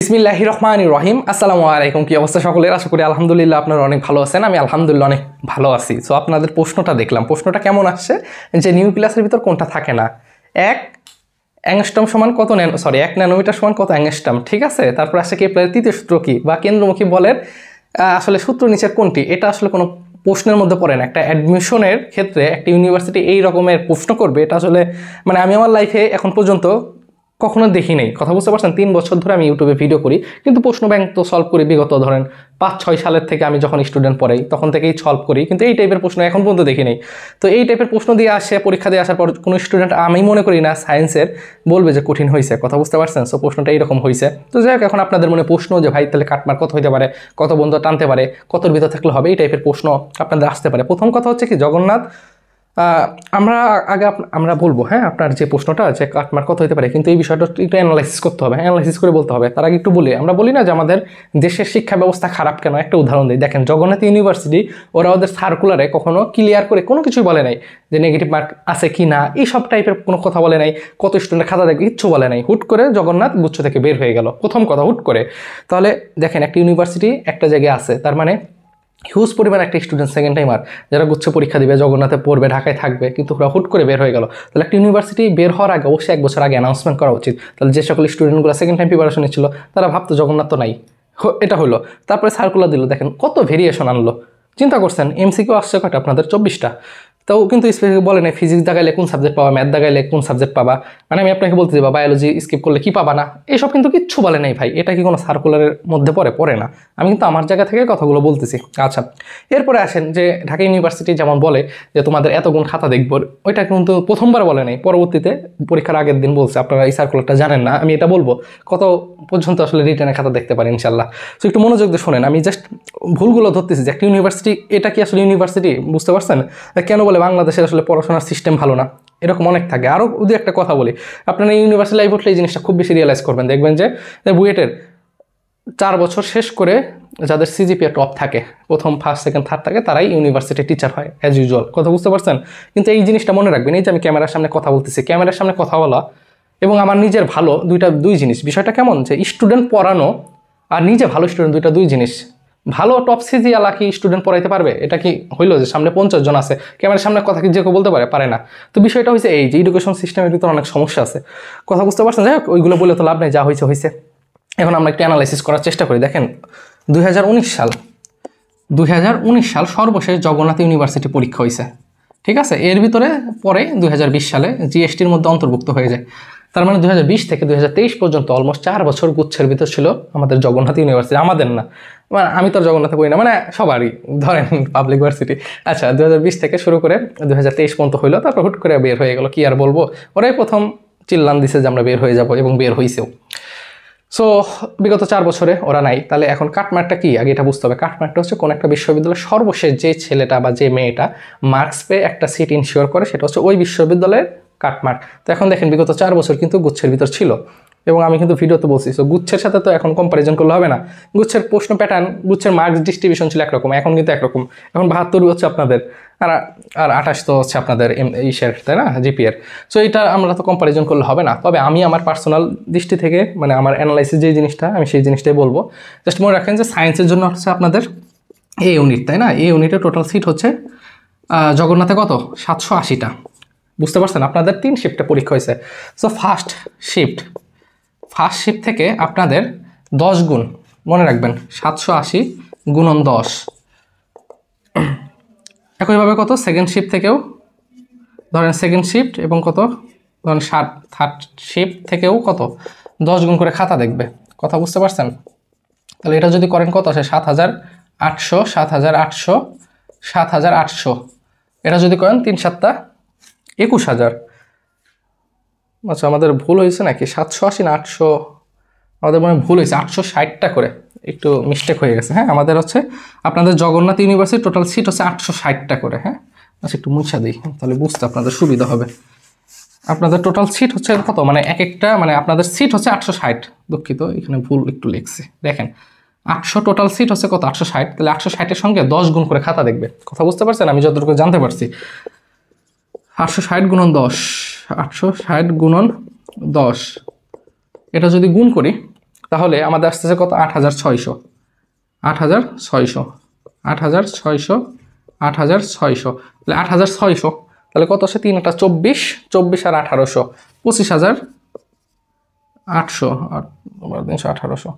বিসমিল্লাহির রহমানির রহিম। আসসালামু আলাইকুম। কি অবস্থা সকলের? আশা করি আলহামদুলিল্লাহ আপনারা অনেক ভালো আছেন। আমি আলহামদুলিল্লাহ অনেক ভালো আছি। সো আপনাদের প্রশ্নটা দেখলাম, প্রশ্নটা কেমন আসছে যে নিউক্লিয়াসের ভিতর কোনটা থাকে না, এক অ্যাংস্ট্রম সমান কত এক ন্যানোমিটার সমান কত অ্যাংস্ট্রম, ঠিক আছে। তারপর আসছে কেপলারের তৃতীয় সূত্র কি, বা কেন্দ্রমুখী বলের আসলে সূত্র নিচের কোনটি। এটা আসলে কোনো প্রশ্নের মধ্যে পড়ে না। একটা অ্যাডমিশনের ক্ষেত্রে একটা ইউনিভার্সিটি এই রকমের প্রশ্ন করবে, এটা আসলে মানে আমি আমার লাইফে এখন পর্যন্ত কখনো দেখি নাই। কথা বুঝতে পারছেন? 3 বছর ধরে আমি ইউটিউবে ভিডিও করি, কিন্তু প্রশ্ন ব্যাংক তো সলভ করি বিগত ধরেন 5-6 সালের থেকে। আমি যখন স্টুডেন্ট পড়াই তখন থেকেই সলভ করি, কিন্তু এই টাইপের প্রশ্ন এখন পর্যন্ত দেখি নাই। তো এই টাইপের প্রশ্ন দিয়ে আসে, পরীক্ষা দিয়ে আসার পর কোনো স্টুডেন্ট, আমি মনে করি না সায়েন্সের, বলবে যে কঠিন হয়েছে। কথা বুঝতে পারছেন? সো প্রশ্নটা এইরকম হয়েছে। তো যাই হোক, এখন আপনাদের মনে প্রশ্ন যে ভাই তাহলে কাটমার কত হইতে পারে, কত বন্ধ টানতে পারে, কতর ভিতর থাকলে হবে, এই টাইপের প্রশ্ন আপনাদের আসতে পারে। প্রথম কথা হচ্ছে কি, জগন্নাথ আমরা বলবো, হ্যাঁ, আপনার যে প্রশ্নটা যে কাটমার কত হতে পারে, কিন্তু এই বিষয়টা একটু অ্যানালাইসিস করতে হবে, অ্যানালাইসিস করে বলতে হবে। তার আগে একটু বলি, আমরা বলি না যে আমাদের দেশের শিক্ষা ব্যবস্থা খারাপ কেন। একটা উদাহরণ দিই, দেখেন জগন্নাথ ইউনিভার্সিটি ওরা ওদের সার্কুলারে কখনো ক্লিয়ার করে কোনো কিছুই বলে নাই যে নেগেটিভ মার্ক আছে কি না, এইসব টাইপের কোনো কথা বলে নাই। কত স্টুডেন্টের খাতা দেখবে, কিচ্ছু বলে নাই। হুট করে জগন্নাথ গুচ্ছ থেকে বের হয়ে গেল, প্রথম কথা হুট করে। তাহলে দেখেন একটা ইউনিভার্সিটি একটা জায়গায় আছে, তার মানে হিউজ পরিমাণ একটা স্টুডেন্ট সেকেন্ড টাইমার যারা গুচ্ছ পরীক্ষা দিবে, জগন্নাথে পড়বে, ঢাকায় থাকবে, কিন্তু ওরা হুট করে বের হয়ে গেল। তাহলে একটা ইউনিভার্সিটি বের হওয়ার আগে অবশ্যই 1 বছর আগে অ্যানাউন্সমেন্ট করা উচিত। তাহলে যে সকল স্টুডেন্টগুলো সেকেন্ড টাইম প্রিপারেশন নিচ্ছিল তারা ভাবতো জগন্নাথ তো নাই, এটা হলো। তারপরে সার্কুলার দিল, দেখেন কত ভেরিয়েশন আনলো। চিন্তা করছেন এমসিকিউ আসছে কয়টা আপনাদের? 24টা। তাও কিন্তু স্পেসিফিক বলে না ফিজিক্স দাগাইলে কোন সাবজেক্ট পাবা, ম্যাথ দাগাইলে কোন সাবজেক্ট পাবা। মানে আমি আপনাকে বলতে দিবা বায়োলজি স্কিপ করলে কি পাবা না, এইসব কিন্তু কিচ্ছু বলে নাই ভাই। এটা কি কোনো সার্কুলারের মধ্যে পড়ে না। আমি কিন্তু আমার জায়গা থেকে কথাগুলো বলতেছি। আচ্ছা, এরপরে আসেন যে ঢাকা ইউনিভার্সিটি যেমন বলে যে তোমাদের এত গুণ খাতা দেখব, ওইটা কিন্তু প্রথমবার বলে নাই, পরবর্তীতে পরীক্ষার আগের দিন বলছে। আপনারা এই সার্কুলারটা জানেন না, আমি এটা বলবো কত পর্যন্ত আসলে রিটার্নের খাতা দেখতে পারি ইনশাল্লাহ। তো একটু মনোযোগ দিয়ে শোনেন, আমি জাস্ট ভুলগুলো ধরতেছি যে একটা ইউনিভার্সিটি, এটা কি আসলে ইউনিভার্সিটি, বুঝতে পারছেন? কেন বলে বাংলাদেশের আসলে পড়াশোনার সিস্টেম ভালো না, এরকম অনেক থাকে। আরও যদি একটা কথা বলি, আপনারা ইউনিভার্সিটি লাইফ উঠলে এই জিনিসটা খুব বেশি রিয়েলাইজ করবেন। দেখবেন যে বুয়েটের 4 বছর শেষ করে যাদের সিজিপিএ টপ থাকে, প্রথম ফার্স্ট সেকেন্ড থার্ড থাকে, তারাই ইউনিভার্সিটির টিচার হয় অ্যাজ ইউজুয়াল। কথা বুঝতে পারছেন? কিন্তু এই জিনিসটা মনে রাখবেন, এই যে আমি ক্যামেরার সামনে কথা বলতেছি, ক্যামেরার সামনে কথা বলা এবং আমার নিজের ভালো, দুই জিনিস। বিষয়টা কেমন যে স্টুডেন্ট পড়ানো আর নিজে ভালো স্টুডেন্ট, দুই জিনিস। ভালো টপ সিজিওয়ালা কি স্টুডেন্ট পড়াইতে পারবে? এটা কি হইলো যে সামনে 50 জন আছে, ক্যামেরার সামনে কথা কি যে কেউ বলতে পারে না। তো বিষয়টা হয়েছে এই যে এডুকেশন সিস্টেমের ভিতরে অনেক সমস্যা আছে। কথা বুঝতে পারছেন? যাই হোক, ওইগুলো বলে তো লাভ নেই, যা হয়েছে। এখন আমরা একটু অ্যানালাইসিস করার চেষ্টা করি। দেখেন 2019 সাল সর্বশেষ জগন্নাথ ইউনিভার্সিটি পরীক্ষা হয়েছে, ঠিক আছে। এর ভিতরে পরে 2020 সালে জিএসটির মধ্যে অন্তর্ভুক্ত হয়ে যায়। তার মানে 2020 থেকে 2023 পর্যন্ত অলমোস্ট 4 বছর গুচ্ছের ভিতর ছিল আমাদের জগন্নাথ ইউনিভার্সিটি। আমাদের না, মানে আমি তো জগন্নাথে পড়ি না, মানে সবারই ধরেন পাবলিক ভার্সিটি। আচ্ছা, 2020 থেকে শুরু করে 2023 পর্যন্ত হইলো, তারপর হুট করে বের হয়ে গেল। কি আর বলবো, ওরাই প্রথম চিল্লান দিছে যে আমরা বের হয়ে যাব, এবং বের হয়েছেও। সো বিগত 4 বছরে ওরা নাই। তাহলে এখন কাটমার্কটা কি, আগে এটা বুঝতে হবে। কাটমার্কটা হচ্ছে কোন একটা বিশ্ববিদ্যালয়ের সর্বশেষ যে ছেলেটা বা যে মেয়েটা মার্কস পেয়ে একটা সিট ইনশিওর করে, সেটা হচ্ছে ওই বিশ্ববিদ্যালয়ের কাটমার্ক। তো এখন দেখেন বিগত 4 বছর কিন্তু গুচ্ছের ভিতর ছিল, এবং আমি কিন্তু ভিডিওতে বলছি। সো গুচ্ছের সাথে তো এখন কম্পারিজন করলে হবে না। গুচ্ছের প্রশ্ন প্যাটার্ন, গুচ্ছের মার্কস ডিস্ট্রিবিউশন ছিল একরকম, এখন কিন্তু একরকম। এখন 72 হচ্ছে আপনাদের, আর 28 তো হচ্ছে আপনাদের ইসের, তাই না, জিপিএর। সো এটা আমরা তো কম্পারিজন করলে হবে না। তবে আমি আমার পার্সোনাল দৃষ্টি থেকে, মানে আমার অ্যানালাইসিস যে জিনিসটা, আমি সেই জিনিসটাই বলবো। জাস্ট মনে রাখেন যে সায়েন্সের জন্য হচ্ছে আপনাদের এ ইউনিট, তাই না। এই ইউনিটের টোটাল সিট হচ্ছে জগন্নাথে কত, 780টা। বুঝতে পারছেন? আপনাদের 3 শিফটে পরীক্ষা হয়েছে। সো ফার্স্ট শিফট থেকে আপনাদের 10 গুণ মনে রাখবেন, 780 গুণন 10। একইভাবে কত সেকেন্ড শিফট থেকেও ধরেন, সেকেন্ড শিফট এবং কত ধরেন থার্ড শিফট থেকেও কত 10 গুণ করে খাতা দেখবে। কথা বুঝতে পারছেন? তাহলে এটা যদি করেন কত আসে, 7800, 7800, 7800। এটা যদি করেন 3 7 21,000। আচ্ছা, আমাদের ভুল হয়েছে নাকি? 780 না 800? আমাদের মনে ভুল হয়েছে, 860টা করে একটু মিস্টেক হয়ে গেছে। হ্যাঁ, আমাদের হচ্ছে আপনাদের জগন্নাথ ইউনিভার্সিটি টোটাল সিট হচ্ছে 860টা করে। হ্যাঁ, আচ্ছা একটু মুছা দিই, তাহলে বুঝতে আপনাদের সুবিধা হবে। আপনাদের টোটাল সিট হচ্ছে কত, মানে এক একটা, মানে আপনাদের সিট হচ্ছে 860। দুঃখিত, এখানে ভুল একটু লিখছি। দেখেন 800 টোটাল সিট হচ্ছে কত, 860। তাহলে 860-এর সঙ্গে 10 গুণ করে খাতা দেখবে। কথা বুঝতে পারছেন? আমি যতটুকু জানতে পারছি 860 গুণন 10, 860 গুণন 10, এটা যদি গুণ করি তাহলে আমাদের আসতেছে কত 8600, 8600, 8600, 8600, তাহলে 8600, তাহলে কত আসে 3 × 24, 24 আর 1800, 25,800, 1800।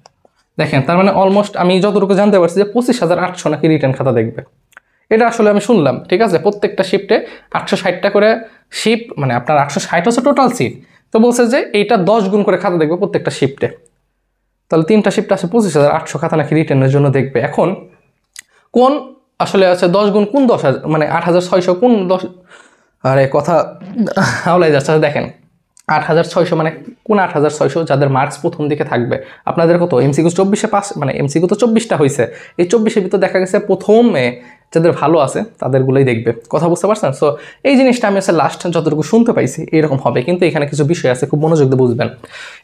দেখেন তার মানে অলমোস্ট আমি যতটুকু জানতে পারছি যে 25,800 নাকি রিটার্ন খাতা দেখবে। এটা আসলে আমি শুনলাম, ঠিক আছে। প্রত্যেকটা শিফটে 860টা করে শিফট, মানে আপনার 860 হচ্ছে টোটাল সিট। তো বলছে যে এইটা 10 গুণ করে খাতা দেখবে প্রত্যেকটা শিফটে। তাহলে 3টা শিফট আছে 25,800 খাতা নাকি রিটার্নের জন্য দেখবে। এখন কোন আসলে আছে 10 গুণ কোন 10,000, মানে 8600 কোন 10, আরে কথা হাওলাই যাচ্ছে। দেখেন 8600 মানে কোন 8600 যাদের মার্কস প্রথম দিকে থাকবে। আপনাদের কত এমসিকিউ 24-এ পাস, মানে এমসিকিউ তো 24টা হয়েছে, এই 24-এর ভিতর দেখা গেছে প্রথমে যাদের ভালো আছে তাদেরগুলোই দেখবে। কথা বুঝতে পারছেন? সো এই জিনিসটা আমি আসলে লাস্ট যতটুকু শুনতে পাইছি এরকম হবে, কিন্তু এখানে কিছু বিষয় আছে, খুব মনোযোগ দিয়ে বুঝবেন।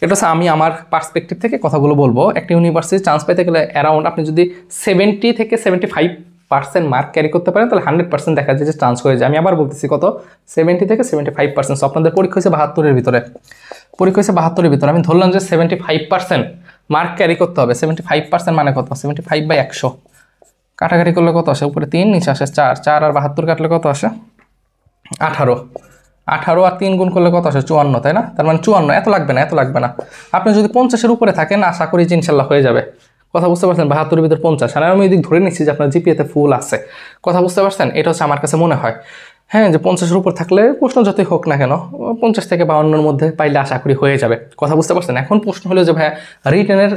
এটা হচ্ছে আমি আমার পার্সপেক্টিভ থেকে কথাগুলো বলবো। একটা ইউনিভার্সিটি চান্স পাইতে গেলে অ্যারাউন্ড আপনি যদি 70 থেকে 75% মার্ক ক্যারি করতে পারেন তাহলে 100% দেখা যায় যে চান্স হয়ে যায়। আমি আবার বলতেছি কত, 70 থেকে 75%। সো আপনাদের পরীক্ষা হয়েছে 72-এর ভিতরে, পরীক্ষা হয়েছে 72-এর ভিতরে, আমি ধরলাম যে 75% মার্ক ক্যারি করতে হবে। 75% মানে কত, 75/100 কাটাকাটি করলে কত আসে, উপরে 3 নিচে আসে 4, 4 আর 72 কাটলে কত আসে 18, 18 আর 3 গুণ করলে কত আসে 54, তাই না? তার মানে 54, এত লাগবে না, এত লাগবে না। আপনি যদি 50-এর উপরে থাকেন আশা করি যে ইনশাল্লাহ হয়ে যাবে। কথা বুঝতে পারছেন? 72-এর ভিতরে 50, আর আমি এদিক ধরে নিচ্ছি যে আপনার জিপিএতে ফুল আছে। কথা বুঝতে পারছেন? এটা হচ্ছে আমার কাছে মনে হয়, হ্যাঁ, যে 50-এর উপর থাকলে প্রশ্ন যতই হোক না কেন 50 থেকে 52-এর মধ্যে পাইলে আশা করি হয়ে যাবে। কথা বুঝতে পারছেন? এখন প্রশ্ন হলো যে ভাইয়া রিটেনের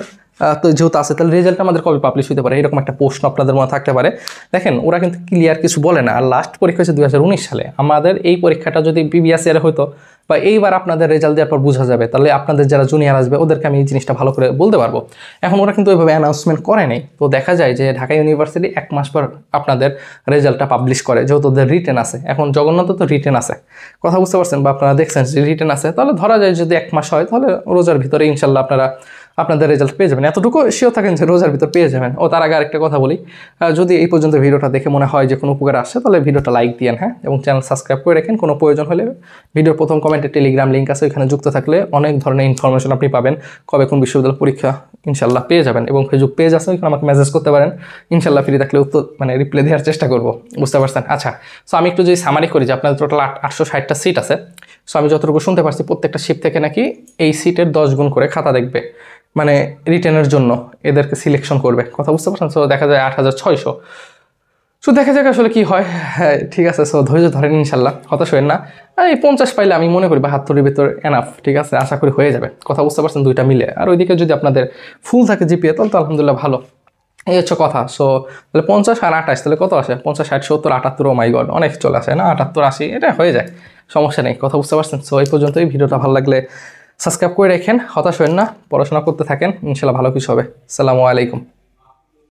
তো যেহেতু আছে তাহলে রেজাল্ট আমাদের কবে পাবলিশ হতে পারে, এরকম একটা প্রশ্ন আপনাদের মনে থাকতে পারে। দেখেন ওরা কিন্তু ক্লিয়ার কিছু বলে না। আর লাস্ট পরীক্ষা হচ্ছে 2019 সালে। আমাদের এই পরীক্ষাটা যদি প্রিভিয়াস ইয়ারে হতো বা এইবার আপনাদের রেজাল্ট দেওয়ার পর বোঝা যাবে, তাহলে আপনাদের যারা জুনিয়র আসবে ওদেরকে আমি এই জিনিসটা ভালো করে বলতে পারবো। এখন ওরা কিন্তু ওইভাবে অ্যানাউন্সমেন্ট করে নাই। তো দেখা যায় যে ঢাকা ইউনিভার্সিটি 1 মাস পর আপনাদের রেজাল্টটা পাবলিশ করে, যেহেতু ওদের রিটেন আছে। এখন জগন্নাথ তো রিটেন আছে, কথা বুঝতে পারছেন, বা আপনারা দেখছেন যে রিটেন আছে, তাহলে ধরা যায় যদি 1 মাস হয় তাহলে রোজার ভিতরে ইনশাল্লাহ আপনারা আপনাদের রেজাল্ট পেয়ে যাবেন। এতটুকু শিওর থাকেন যে রোজার ভিতর পেয়ে যাবেন। ও তার আগে আরেকটা কথা বলি, যদি এই পর্যন্ত ভিডিওটা দেখে মনে হয় যে কোনো উপকার আসছে তাহলে ভিডিওটা লাইক দিয়েন, হ্যাঁ, এবং চ্যানেল সাবস্ক্রাইব করে রাখেন। কোনো প্রয়োজন হলে ভিডিওর প্রথম কমেন্টে টেলিগ্রাম লিঙ্ক আছে, ওইখানে যুক্ত থাকলে অনেক ধরনের ইনফরমেশন আপনি পাবেন। কবে কোন বিশ্ববিদ্যালয় পরীক্ষা ইনশাল্লাহ পেয়ে যাবেন, এবং ফেসবুক পেজ আছে ওইখানে আমাকে মেসেজ করতে পারেন। ইনশাল্লাহ ফ্রি থাকলে উত্তর মানে রিপ্লাই দেওয়ার চেষ্টা করবো। বুঝতে পারছেন? আচ্ছা, সো আমি একটু যদি সামারি করি যে আপনাদের টোটাল 860টা সিট আছে। সো আমি যতটুকু শুনতে পারছি প্রত্যেকটা শিফট থেকে নাকি এই সিটের 10 গুণ করে খাতা দেখবে, মানে রিটেনের জন্য এদেরকে সিলেকশন করবে। কথা বুঝতে পারছেন? সো দেখা যায় 8600। সো দেখা যাক আসলে কি হয়। হ্যাঁ ঠিক আছে, সো ধৈর্য ধরেন, ইনশাল্লাহ হতাশ হবেন না। এই 50 পাইলে আমি মনে করি 72-এর ভিতর এনাফ, ঠিক আছে, আশা করি হয়ে যাবে। কথা বুঝতে পারছেন? দুইটা মিলে। আর ওইদিকে যদি আপনাদের ফুল থাকে জিপিএ তাহলে তো আলহামদুলিল্লাহ ভালো। এই হচ্ছে কথা। সো তাহলে 50 আর 28 তাহলে কত আসে, 50, 60, 70, 78, ও মাই গড, অনেক চলে আসে না, 78, 80 এটা হয়ে যায়, সমস্যা নেই। কথা বুঝতে পারছেন? সো এই পর্যন্তই। ভিডিওটা ভালো লাগলে সাবস্ক্রাইব করে রাখেন, হতাশ হবেন না, পড়াশোনা করতে থাকেন, ইনশাল্লাহ ভালো কিছু হবে। আসসালামু আলাইকুম।